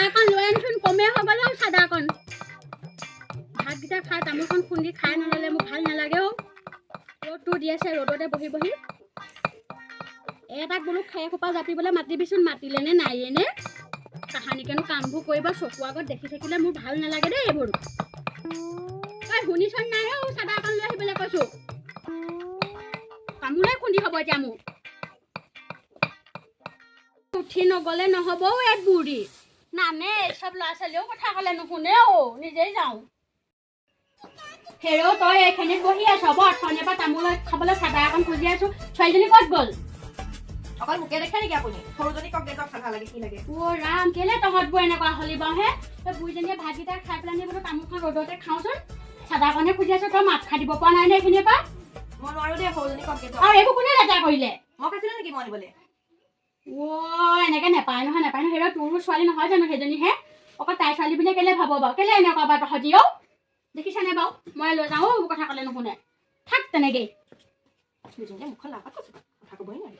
অকণ লৈ আনচোন কমে হৈ গ'লেও চাদা অকণ ভাতকেইটা খাই তামোলখন খুন্দি খাই নল'লে মোক ভাল নালাগে অ' ৰ'দটো দি আছে ৰ'দতে বহি বহি এটাক বোলো খাই খোপা জাপিবলৈ মাতিবিচোন মাতিলেনে নাইয়েনে কাহানিকেনো কামবোৰ কৰিব চকু আগত দেখি থাকিলে মোৰ ভাল নালাগে দেই এইবোৰ তই শুনিছন নাই অ' চাদা অকণ লৈ আহিবলৈ কৈছোঁ তামোলে খুন্দি হ'ব এতিয়া মোক উঠি নগ'লে নহ'ব এক বুঢ়ী নানে চব ল'ৰা ছোৱালীও কথা ক'লে নুশুনে অ' নিজেই যাওঁ হেৰৌ তই এইখিনিত বহি আছ হ'ব অথনিৰ পৰা তামোল খাবলৈ চাদা অকণ খুজি আছোঁ ছোৱালীজনী ক'ত গ'ল অকল মোকে দেখে নেকি আপুনি সৰুজনী কক দেউতাক খানা লাগে কি লাগে অ' ৰাম কেলে তহঁতবোৰ এনেকুৱা হলি বাৰু হে তই বুঢ়ীজনীয়ে ভাতকেইটা খাই পেলাই বোলো তামোলখন ৰ'দতে খাওঁচোন চাদা অকণে খুজি আছোঁ তই মাত খাই দিব পৰা নাই নে এইখিনিৰ পৰা মই নোৱাৰো দেই সৰুজনী কক দেউতাক আৰু এইবোৰ কোনে লেতেৰা কৰিলে মই খাইছিলো নেকি মই আনিবলৈ অ' এনেকে নেপায় নহয় হেৰৌ তোৰো ছোৱালী নহয় জানো সেইজনীহে অকল তাই ছোৱালী বুলি কেলে ভাব বাৰু কেলে এনেকুৱা বাৰু তহঁতি অ' দেখিছানে বাৰু মই লৈ যাওঁ অ' কথা ক'লে নুশুনে থাক তেনেকেই দুজনীয়ে মুখখন লাপাত কৈছো কথা ক'বই নোৱাৰি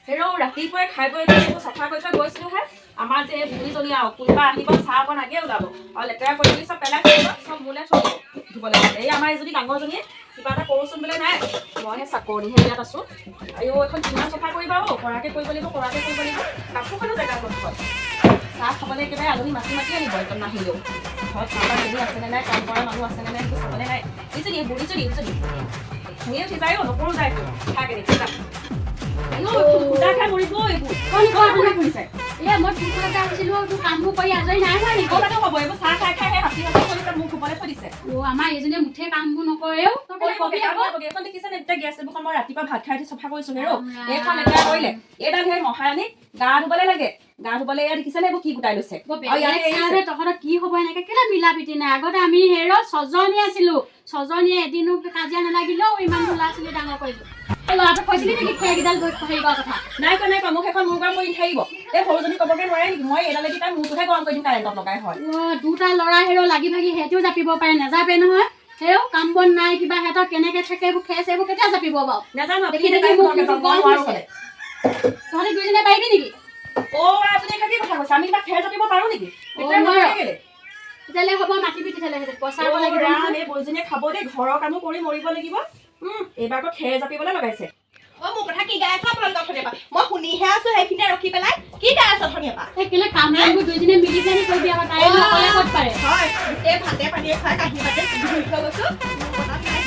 হেৰৌ ৰাতিপুৱাই খাই বৈ চাফা কৰি থৈ গৈছিলোহে আমাৰ যে বুঢ়ীজনী আৰু কোনোবা আহিব চাহ অকণ আগে ওলাব আৰু লেতেৰা কৰি মেলি চব পেলাই থৈ চব মোলে থৈ ধুবলৈ এই আমাৰ এজনী ডাঙৰজনীয়ে কিবা এটা কৰোচোন বোলে নাই মইহে চাকৰিহে ইয়াত আছোঁ আৰু এখন কিমান চফা কৰিবা অ' কৰাকে কৰিব লাগিব কাপোৰখনো জেগা নথয় চাহ খাবলৈ একেবাৰে আলহী মাতি আনিব একদম নাহিলেও ঘৰত চাহ মানুহ আছেনে নাই কাম কৰা মানুহ আছেনে নাই সেইটো চাবলৈ নাই ইজনী বুঢ়ীজনী শুনিয়ে উঠি যায় নকৰো যায় থাকে দেখি যা সুদা খাই মৰিব এইবোৰ শুনিছে মই ফুলফুলতে আহিছিলোঁ তোৰ কামবোৰ কৰি আজৰি নাই হোৱা নেকি ক'ৰবাতো হ'ব এইবোৰ চাহ খাই খাই হাঁচি কৰিছে মোক ধুবলৈ থৈ দিছে অ' আমাৰ এইজনীয়ে মুঠে কামবোৰ নকৰেও এইখন দেখিছে নে এতিয়া গেছ টেবুলখন মই ৰাতিপুৱা ভাত খাই উঠি চফা কৰিছো হেৰৌ এইখন লেতেৰা কৰিলে এইডাল সেই মহাৰাণী গা ধুবলৈ লাগে গা ধুবলৈ এয়া দেখিছে নে এইবোৰ কি গোটাই লৈছে তহঁতৰ কি হ'ব এনেকে কেলে মিলা প্ৰীতি নাই আগতে আমি হেৰৌ ছজনী আছিলো ছজনীয়ে এদিনো কাজিয়া নালাগিলেও ইমান ল'ৰা ছোৱালী ডাঙৰ কৰিলো ল'ৰাটোক কৈছিলি নেকি সেইকেইডাল হেৰি কৰা কথা নাই কোৱা মোক এখন মোৰ গৰম কৰি থাকিব এই সৰুজনী ক'বগে নোৱাৰে নেকি মই এইডালেদি তাই মূৰটোহে গৰম কৰি দিম কাৰেণ্টত লগাই হয় দুটা ল'ৰা হেৰৌ লাগি ভাগি সিহঁতেও জাপিব পাৰে নাযাপে নহয় হেৰৌ কাম বন নাই কিবা সিহঁতৰ কেনেকে থাকে এইবোৰ খেচ এইবোৰ কেতিয়া জাপিব বাৰু নাজানো তহঁতি দুইজনীয়ে পাৰিবি নেকি আপুনি কি কথা কৈছে আমি কিবা খেৰ জাপিব পাৰো নেকি তেতিয়াহ'লে হ'ব মাতিবি তেতিয়াহ'লে পইচা এই বৈজনীয়ে খাব দেই ঘৰৰ কামো কৰি মৰিব লাগিব এইবাৰ আকৌ খেৰ জাপিবলৈ লগাইছে মোৰ কথা কি গাই আছা আপোনালোকৰ অথনিৰ পৰা মই শুনিহে আছো সেইখিনি ৰখি পেলাই কি গাই আছা অথনিৰ পৰা কেলে কাম বনবোৰ দুইজনীয়ে মিলি পেলাই কৰিবি আকৌ তাই নকলে ক'ত পাৰে হয় গোটেই ভাতে পানীয়ে খাই কাঁহী বাতে ধুই থৈ গৈছো